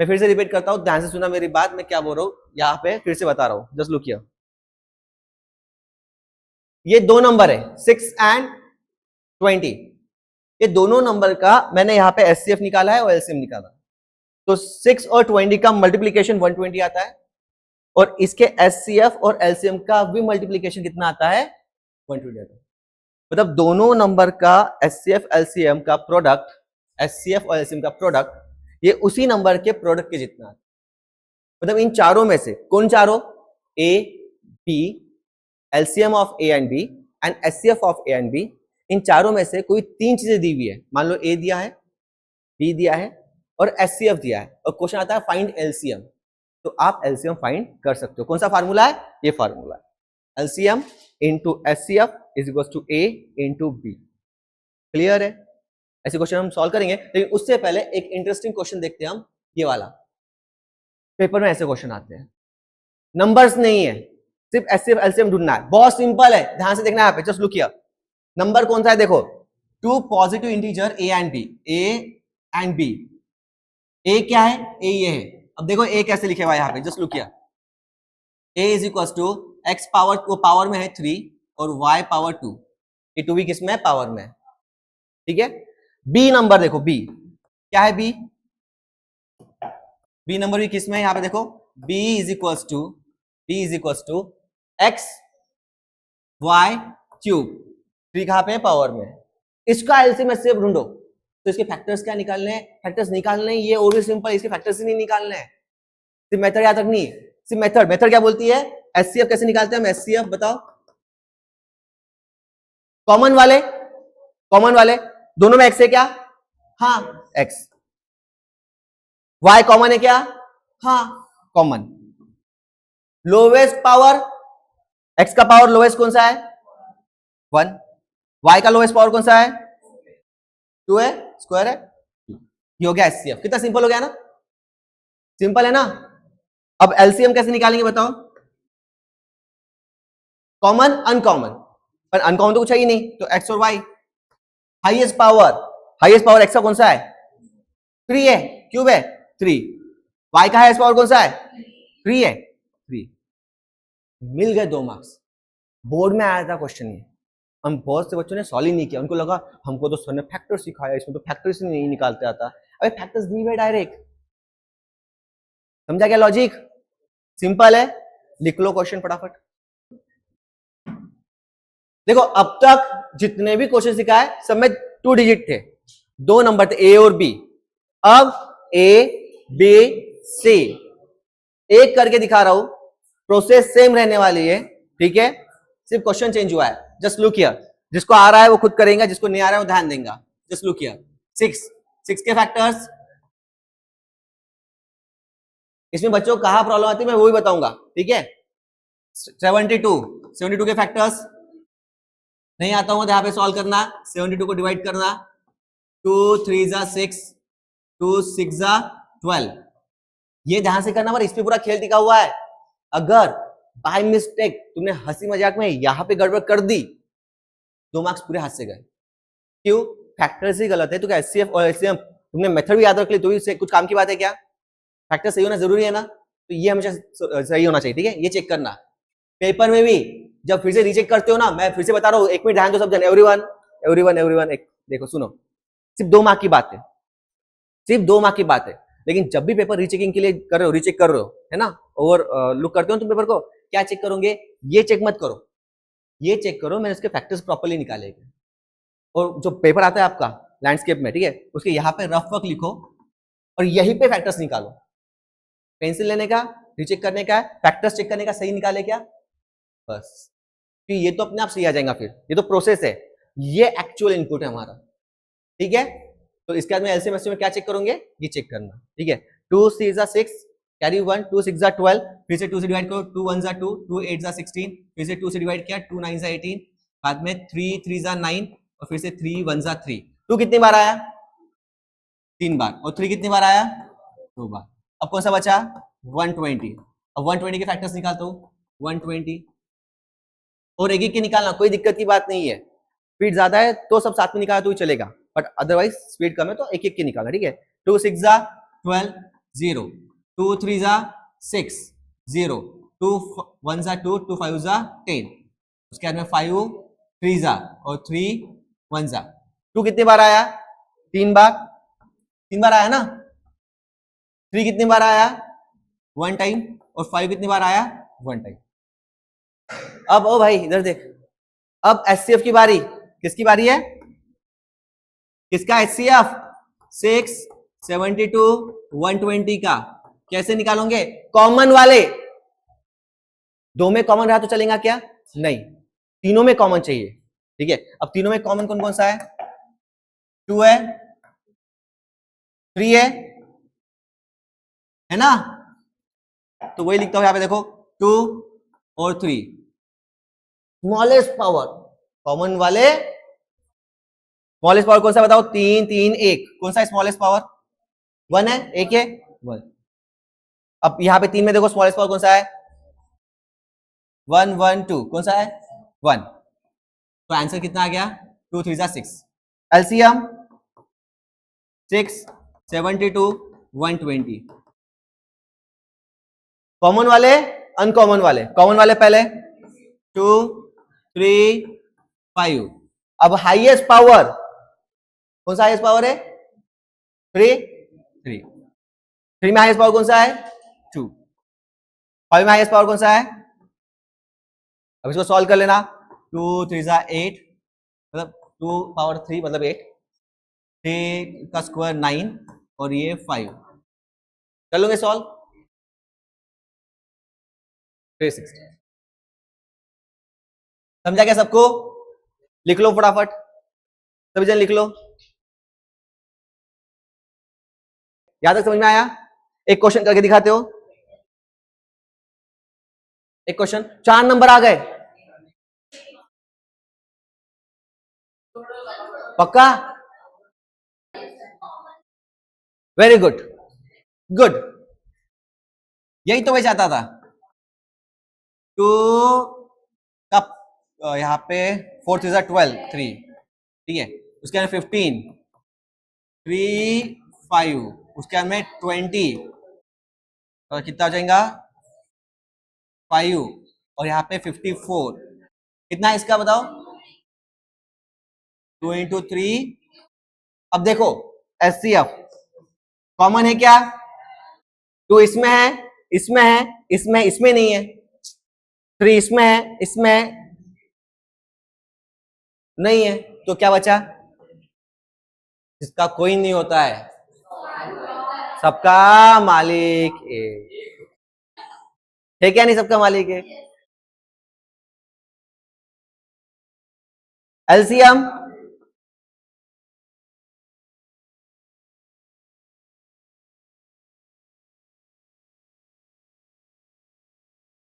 मैं फिर से रिपीट करता हूं, ध्यान से सुना मेरी बात, मैं क्या बोल रहा हूं यहां पे फिर से बता रहा हूं, जस्ट लुक हियर। ये दो नंबर है 6 एंड 20, ये दोनों नंबर का मैंने यहां पे एचसीएफ निकाला है और एलसीएम निकाला। तो 6 और 20 का मल्टीप्लीकेशन 120 आता है, और इसके एचसीएफ और एलसीएम का भी मल्टीप्लीकेशन कितना आता है, 120 आता है। मतलब दोनों नंबर का एचसीएफ एलसीएम का प्रोडक्ट, एचसीएफ और एलसीएम का प्रोडक्ट, ये उसी नंबर के प्रोडक्ट के जितना है। मतलब इन चारों में से कौन चारों, A B, LCM of A and B and HCF of A and B, इन चारों में से कोई तीन चीजें दी हुई है। मान लो ए दिया है, बी दिया है और एचसीएफ दिया है, और क्वेश्चन आता है फाइंड एलसीएम, तो आप एलसीएम फाइंड कर सकते हो। कौन सा फार्मूला है, ये फार्मूला है, LCM into HCF is equal to A into B. Clear है? ऐसे क्वेश्चन हम सॉल्व करेंगे, लेकिन उससे पहले एक इंटरेस्टिंग क्वेश्चन देखते हैं हम। ये वाला पेपर में ऐसे क्वेश्चन आते हैं, नंबर्स नहीं है, सिर्फ एचसीएफ एलसीएम ढूंढना है, बहुत सिंपल है, ध्यान से देखना है यहाँ पे, जस्ट लुक हियर। नंबर कौन सा है, देखो, two positive integer A and B, A and B. A क्या है, ए ये है। अब देखो ए कैसे लिखे हुआ है यहाँ पे, just look here, A is equal to X power, वो पावर में है 3 और वाई पावर 2, ये 2 भी किसमें है, पावर में है, ठीक है। बी नंबर देखो, बी क्या है, बी नंबर भी किसमें है, यहाँ पे देखो, b is equal to X Y cube, 3 कहां पे है, पावर में। इसका एलसीएम एचसीएफ ढूंढो, तो इसके फैक्टर्स क्या निकालने हैं, फैक्टर्स निकालने हैं, ये और भी सिंपल, इसके फैक्टर्स ही नहीं निकालने हैं, सिर्फ मेथड याद रखनी है, सिर्फ मेथड क्या बोलती है, एचसीएफ कैसे निकालते हैं हम, एचसीएफ बताओ, कॉमन वाले दोनों में एक्स है क्या, हाँ एक्स, वाई कॉमन है क्या, हाँ कॉमन, लोवेस्ट पावर, एक्स का पावर लोवेस्ट कौन सा है, 1, वाई का लोवेस्ट पावर कौन सा है, 2 है, स्क्वायर है, ये हो गया एचसीएफ। कितना सिंपल हो गया ना, सिंपल है ना। अब एलसीएम कैसे निकालेंगे बताओ, कॉमन अनकॉमन, पर अनकॉमन तो कुछ है ही नहीं, तो एक्स और वाई, हाईएस्ट पावर एक्स का कौन सा है, 3 है, क्यूब है 3, वाई का हाईएस्ट पावर कौन सा है, 3 है, 3, मिल गए 2 मार्क्स। बोर्ड में आया था क्वेश्चन ये, हम बहुत से बच्चों ने सॉल्व ही नहीं किया, उनको लगा हमको तो सर ने फैक्टर सिखाया, इसमें तो फैक्टर से नहीं निकालते आता। अबे फैक्टर्स दी हुए डायरेक्ट, समझा क्या लॉजिक, सिंपल है, लिख लो क्वेश्चन फटाफट। देखो अब तक जितने भी क्वेश्चन सिखाए सब में 2 डिजिट थे, 2 नंबर थे ए और बी, अब ए बी सी, एक करके दिखा रहा हूं, प्रोसेस सेम रहने वाली है, ठीक है, सिर्फ क्वेश्चन चेंज हुआ है। जस्ट लुक हियर, जिसको आ रहा है वो खुद करेंगे, जिसको नहीं आ रहा है वो ध्यान देगा। जस्ट लुक हियर, 6 के फैक्टर्स, इसमें बच्चों को कहां प्रॉब्लम आती है मैं वो भी बताऊंगा, ठीक है। 72 के फैक्टर्स नहीं आता हूं तो यहां पे सॉल्व करना, 72 को डिवाइड करना, 2 3 जा 6, 2 6 जा 12, ये ध्यान से करना, पर इस पे पूरा खेल टिका हुआ है। अगर बाय मिस्टेक तुमने हंसी मजाक में यहां पे गड़बड़ कर दी, 2 मार्क्स पूरे हाथ से गए। क्यों, फैक्टर्स ही गलत है, तो क्या एचसीएफ और एलसीएम तुमने मेथड भी याद रख ली तो भी कुछ काम की बात है क्या, फैक्टर सही होना जरूरी है ना, तो ये हमेशा सही होना चाहिए, ठीक है, ये चेक करना। पेपर में भी जब फिर से रीचेक करते हो ना, मैं फिर से बता रहा हूँ, 1 मिनट ध्यान दो सब जन, एवरीवन एक देखो सुनो, सिर्फ 2 मार्क की बात है, सिर्फ 2 मार्क की बात है, लेकिन जब भी पेपर रीचेकिंग के लिए कर रहे हो, रीचेक कर रहे हो, है ना, ओवर लुक करते हो तुम पेपर को, क्या चेक करोगे, ये चेक मत करो, ये चेक करो मैंने उसके फैक्टर्स प्रॉपर्ली निकाले, और जो पेपर आता है आपका लैंडस्केप में, ठीक है, उसके यहाँ पे रफ वर्क लिखो और यहीं पे फैक्टर्स निकालो, पेंसिल लेने का, रीचेक करने का, फैक्टर्स चेक करने का, सही निकाले क्या, बस, कि ये तो अपने आप सही आ जाएगा, फिर ये तो प्रोसेस है, ये एक्चुअल इनपुट है हमारा, ठीक है। तो इसके बाद में एलसीएम एचसीएफ में क्या चेक करोगे, ये चेक करना, ठीक है। 2 6 जा 6, कैरी 1, 2 6 जा 12, फिर से 2 से डिवाइड करो, 2 1 जा 2, 2 8 जा 16, फिर से 2 से डिवाइड किया, 2 9 जा 18, बाद में 3 3 जा 9, और फिर से 3 1 जा 3, 2 कितनी बार आया, 3 बार, और 3 कितनी बार आया, 2 बार। अब कौन सा बचा, 120, अब 120 के फैक्टर्स निकालता हूं, 120 और एक के निकालना, कोई दिक्कत की बात नहीं है, स्पीड ज्यादा है तो सब साथ में निकाला तो ही चलेगा, बट अदरवाइज स्पीड कम है तो एक के निकालना, ठीक है। 2 6 जा 12, 0, 2 3 जा 6, 0, 2 1 जा 2, 2 5 जा 10, उसके बाद में 5 3 जा और 3 1 जा। 2 कितनी बार आया? 3 बार, 3 बार आया ना। 3 कितनी बार आया? 1 टाइम। और 5 कितनी बार आया? 1 टाइम। अब ओ भाई इधर देख, अब एचसीएफ की बारी। किसकी बारी है? किसका एचसीएफ? 6 72 120 का। कैसे निकालोगे? कॉमन वाले। दो में कॉमन रहा तो चलेगा क्या? नहीं, तीनों में कॉमन चाहिए। ठीक है, अब तीनों में कॉमन कौन कौन सा है? 2 है, 3 है ना। तो वही लिखता हूं यहां पे, देखो 2 और 3। स्मॉलेस्ट पावर, कॉमन वाले। स्मॉलेस्ट पावर कौन सा बताओ? 3 3 1। कौन सा स्मॉलेस्ट पावर? 1 है, 1 है 1। अब यहां पे 3 में देखो स्मॉलेस्ट पावर कौन सा है? 1 1 2। कौन सा है? 1। तो आंसर कितना आ गया? 2 3 जा 6। एलसीएम 6 72 120। कॉमन वाले, अनकॉमन वाले। कॉमन वाले पहले 2 3 5। अब हाईएस्ट पावर कौन सा? हाईएस्ट पावर है 3 3। 3 में हाईएस्ट पावर कौन सा है? 2। 5 में हाईएस्ट पावर कौन सा है? अब इसको सॉल्व कर लेना। 2 3 जा 8, मतलब 2 पावर 3 मतलब 8, 3 का स्क्वायर 9 और ये 5। कर लोगे सॉल्व? 360। समझा क्या सबको? लिख लो फटाफट, सभी जन लिख लो। यहां तक समझ में आया? एक क्वेश्चन करके दिखाते हो? एक क्वेश्चन, 4 नंबर आ गए। पक्का? Very good, good. यही तो मैं चाहता था। तो कब यहां पे 4 3 जा 12 3, ठीक है। उसके अंदर 15 3 5, उसके अंदर में 20 और कितना हो जाएगा? 5 और यहाँ पे 54। कितना है इसका बताओ? 2 इंटू 3। अब देखो एचसीएफ कॉमन है क्या? 2 इसमें है, इसमें है, इसमें, इसमें नहीं है। 3 इसमें है, इसमें नहीं है। तो क्या बचा? जिसका कोई नहीं होता है, सबका मालिक है क्या? नहीं, सबका मालिक है। एलसीएम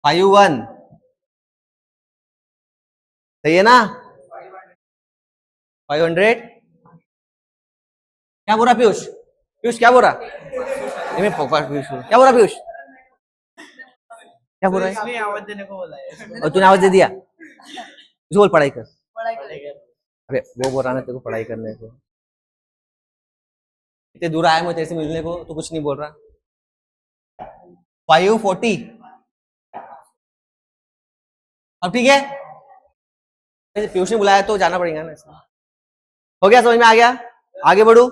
5 1 सही है ना? 500। क्या बोल रहा पीयूष? पीयूष क्या बोल रहा? पीयूष क्या बोल रहा? पीयूष क्या बोल रहा है? आवाज देने को बोला है और तूने आवाज दे दिया। तू बोल पढ़ाई कर। अरे वो बोल रहा ना तेरे को पढ़ाई करने को। इतने दूर आया मैं तेरे से मिलने को, तो कुछ नहीं बोल रहा। 540। अब ठीक है, पीयूष ने बुलाया तो जाना पड़ेगा ना। हो गया, समझ में आ गया? आगे बढ़ू।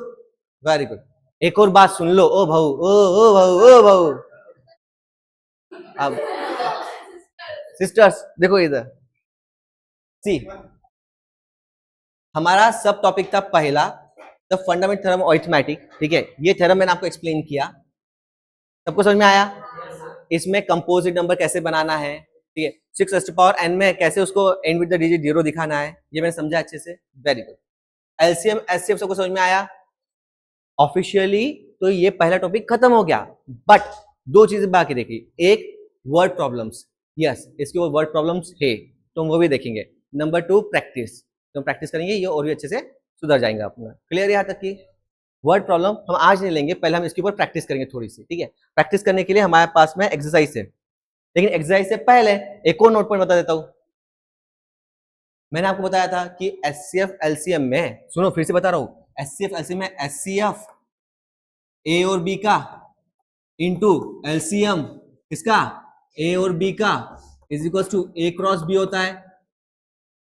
Very good. एक और बात सुन लो। ओ भाऊ, ओ भाऊ, ओ भाऊ। अब सिस्टर्स देखो इधर, सी हमारा सब टॉपिक था पहला, the fundamental theorem of arithmetic. ठीक है, ये थ्योरम मैंने आपको एक्सप्लेन किया। सबको समझ में आया? इसमें कंपोजिट नंबर कैसे बनाना है, ठीक है, 6n में कैसे उसको एंड विद द डिजिट 0 दिखाना है, ये मैंने समझा अच्छे से। Very good. एलसीएम एचसीएफ सबको समझ में आया? ऑफिशियली तो ये पहला टॉपिक खत्म हो गया, बट 2 चीजें बाकी रखी। एक वर्ड प्रॉब्लम्स, यस इसके वो वर्ड प्रॉब्लम्स है तो हम वो भी देखेंगे। नंबर 2 प्रैक्टिस, तो हम प्रैक्टिस करेंगे, ये और भी अच्छे से सुधर जाएंगे अपना। क्लियर यहाँ तक की? वर्ड प्रॉब्लम हम आज नहीं लेंगे, पहले हम इसके ऊपर प्रैक्टिस करेंगे थोड़ी सी। ठीक है, प्रैक्टिस करने के लिए हमारे पास में एक्सरसाइज है, लेकिन एक्सरसाइज से पहले एक और नोट पॉइंट बता देता हूं। मैंने आपको बताया था कि एचसीएफ एलसीएम में, सुनो फिर से बता रहा हूं, एचसीएफ एलसीएम में एचसीएफ ए और बी का इंटू एलसीएम किसका, ए और बी का, is equal to A cross B होता है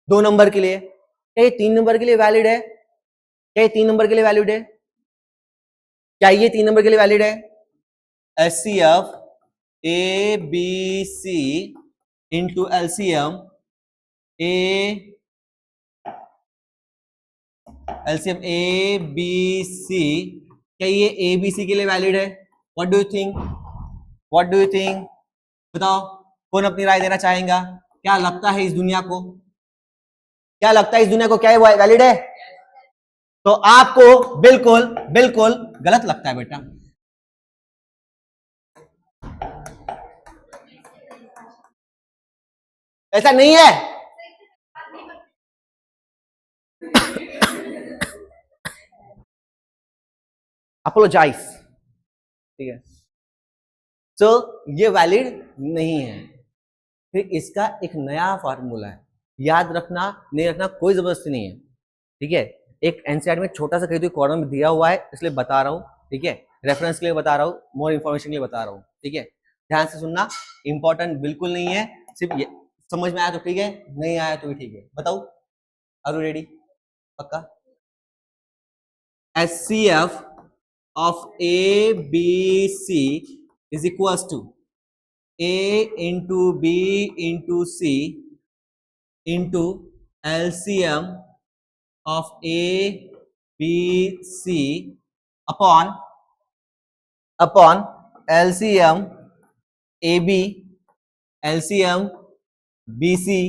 2 नंबर के लिए। क्या ये 3 नंबर के लिए वैलिड है? क्या ये 3 नंबर के लिए वैलिड है? क्या ये 3 नंबर के लिए वैलिड है? HCF A B C into LCM A B C, क्या ये ए बी सी के लिए वैलिड है? What do you think? What do you think? बताओ, कौन अपनी राय देना चाहेगा? क्या लगता है इस दुनिया को? क्या लगता है इस दुनिया को, क्या ये वैलिड है? तो आपको बिल्कुल बिल्कुल गलत लगता है बेटा। ऐसा नहीं है। अपोलोजाइज, ठीक है। तो ये वैलिड नहीं है। फिर इसका एक नया फार्मूला है, याद रखना नहीं रखना कोई जबरदस्ती नहीं है, ठीक है। एक एनसीईआरटी में छोटा सा कहीं तो कॉर्नर में दिया हुआ है, इसलिए बता रहा हूं, ठीक है। रेफरेंस के लिए बता रहा हूं, मोर इन्फॉर्मेशन के लिए बता रहा हूं, ठीक है। ध्यान से सुनना, इंपॉर्टेंट बिल्कुल नहीं है, सिर्फ ये समझ में आया तो ठीक है, नहीं आया तो भी ठीक है। बताओ, आर यू रेडी? पक्का? HCF of A, B, C is equals to A into B into C into LCM of A, B, C upon LCM AB, LCM BC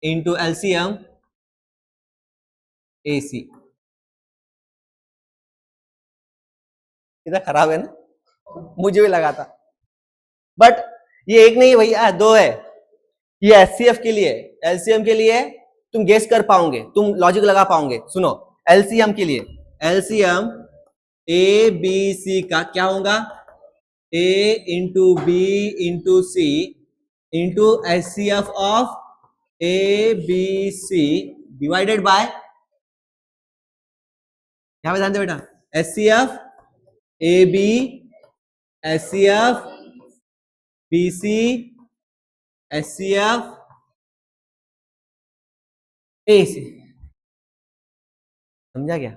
into LCM AC। इतना खराब है ना, मुझे भी लगा था, बट ये एक नहीं भैया, 2 है। ये एचसीएफ के लिए, एलसीएम के लिए तुम गेस कर पाओगे, तुम लॉजिक लगा पाओगे। सुनो, एलसीएम के लिए, एलसीएम ए बी सी का क्या होगा? A into B into C into HCF of A B C divided by, यहां पे ध्यान दे बेटा, HCF A B, HCF B C, HCF A C. समझा क्या?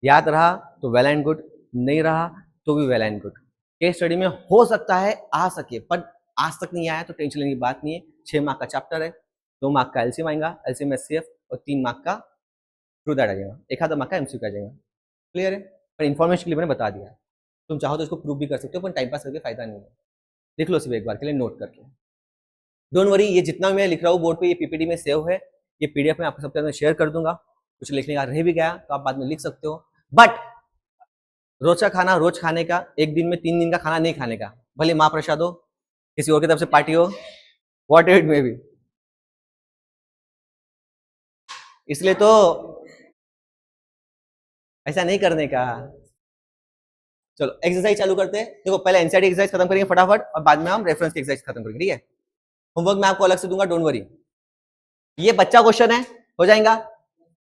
याद रहा तो वेल एंड गुड, नहीं रहा तो भी well and good. Case study में हो सकता है आ सके, पर आज तक नहीं आया तो टेंशन लेने की बात नहीं है। 6 मार्क का चैप्टर है, 2 मार्क का एलसीएम आएगा, एलसीएम एचसीएफ, और 3 मार्क का ट्रू दैट आ जाएगा, 1 आधा मार्क का एमसीक्यू आ जाएगा। क्लियर है? पर इन्फॉर्मेशन के लिए मैंने बता दिया, तुम चाहो तो इसको प्रूव भी कर सकते हो, पर टाइम पास करके फायदा नहीं है। लिख लो सिर्फ एक बार के लिए नोट करके, डोंट वरी। ये जितना मैं लिख रहा हूँ बोर्ड पे, ये पीपीटी में सेव है, ये पीडीएफ में आपको सबके साथ शेयर कर दूंगा। कुछ लिखने का रह भी गया तो आप बाद में लिख सकते हो, बट रोज का खाना रोज खाने का, एक दिन में 3 दिन का खाना नहीं खाने का, भले माँ प्रसाद हो, किसी और की तरफ से पार्टी हो, व्हाट इट मे बी। इसलिए तो ऐसा नहीं करने का। चलो एक्सरसाइज चालू करते हैं। देखो, पहले एनसीईआरटी एक्सरसाइज खत्म करेंगे फटाफट, और बाद में हम रेफरेंस की एक्सरसाइज खत्म करेंगे, ठीक है। होमवर्क मैं आपको अलग से दूंगा, डोंट वरी। ये बच्चा क्वेश्चन है, हो जाएगा।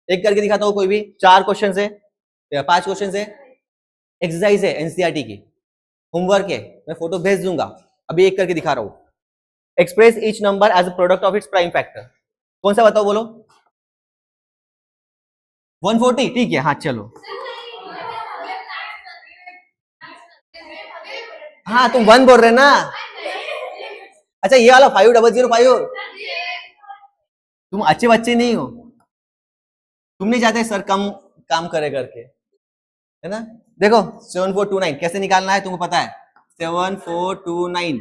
एक करके दिखाता हूँ, कोई भी 4 क्वेश्चन है या 5 क्वेश्चन है, एक्सरसाइज है एनसीईआरटी की, होमवर्क है, मैं फोटो भेज दूंगा। अभी एक करके दिखा रहा हूँ। Express each number as a product of its prime factor. कौन सा बताओ, बोलो। 140, ठीक है। हाँ चलो, हाँ तुम 1 बोल रहे ना। अच्छा, ये वाला 5005, तुम अच्छे बच्चे नहीं हो, तुम नहीं चाहते सर कम काम करे करके, है ना। देखो 7429 कैसे निकालना है तुमको पता है। 7429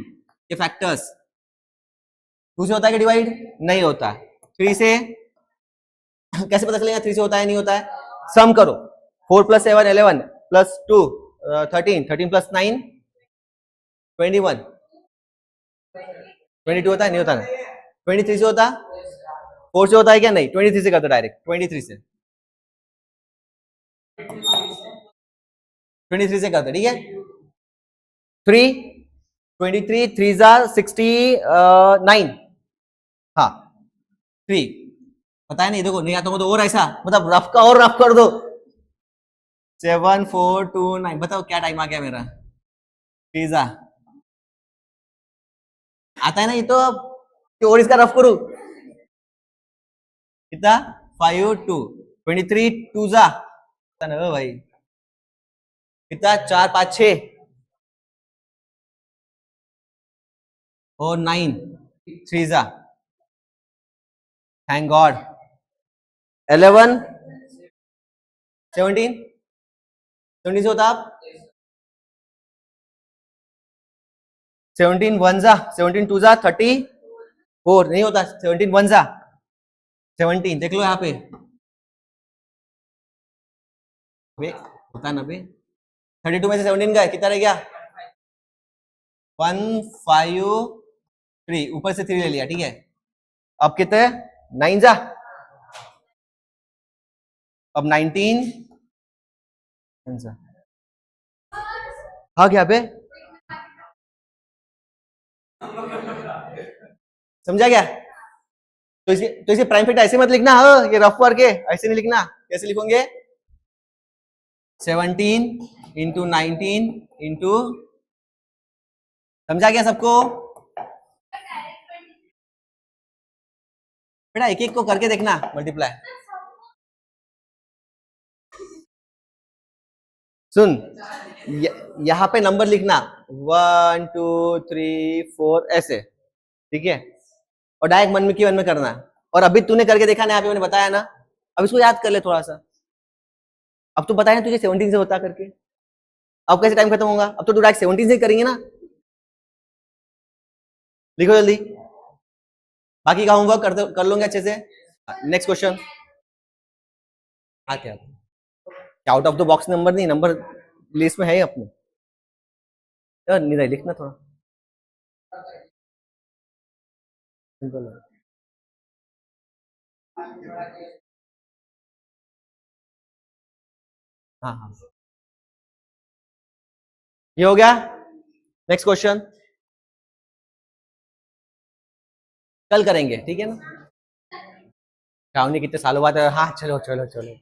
ये फैक्टर्स 2 से होता है कि डिवाइड नहीं होता है, 3 से कैसे पता चलेगा 3 से होता है नहीं होता है? सम करो, 4 + 7 11 + 2 13, 13 + 9 21, 22 होता है नहीं होता है? 23 से होता, 4 से होता है क्या? नहीं, 23 से करते डायरेक्ट, 23 से 23 से करते, ठीक है। 3 23 3 जा 69, हाँ 3 पता है नहीं। देखो नहीं आता तो और ऐसा मतलब रफ का और रफ कर दो। 7429 बताओ क्या टाइम आ गया मेरा? पिज्जा आता है ना ये तो, और इसका रफ करूं कितना 5 2 23 2 जा ना भाई कितना 4 5 6 और 9 3 जा थैंक गॉड 11 17 17 से होता आप 17 1 जा 17 2 जा 34 नहीं होता 17 1 जा 17 देख लो यहाँ पे होता ना बे 32 में से 17 गए कितना रह गया 1 5 3 ऊपर से 3 ले लिया ठीक है अब कितने 9 जा अब 19 हाँ क्या पे समझा क्या तो इसे प्राइम फैक्टर ऐसे मत लिखना हाँ ये रफ वर्क है ऐसे नहीं लिखना कैसे लिखोगे 17 इंटू 19 इंटू समझा क्या सबको बेटा एक एक को करके देखना मल्टीप्लाई सुन यहाँ पे नंबर लिखना 1 2 3 4 ऐसे ठीक है और डायरेक्ट मन में की मन में करना और अभी तूने करके देखा ना यहाँ पे मैंने बताया ना अब इसको याद कर ले थोड़ा सा अब तू बताया ना तुझे 17 से होता करके अब कैसे टाइम खत्म होगा अब तो तू डायरेक्ट 17 से करेंगे ना लिखो जल्दी बाकी का होमवर्क कर लोगे अच्छे से नेक्स्ट क्वेश्चन आते out of the box number नहीं नंबर लिस्ट में है ही अपने नहीं लिखना थोड़ा सिंपल है हाँ हाँ ये हो गया नेक्स्ट क्वेश्चन कल करेंगे ठीक है ना श्रावणी कितने सालों बाद हाँ चलो चलो चलो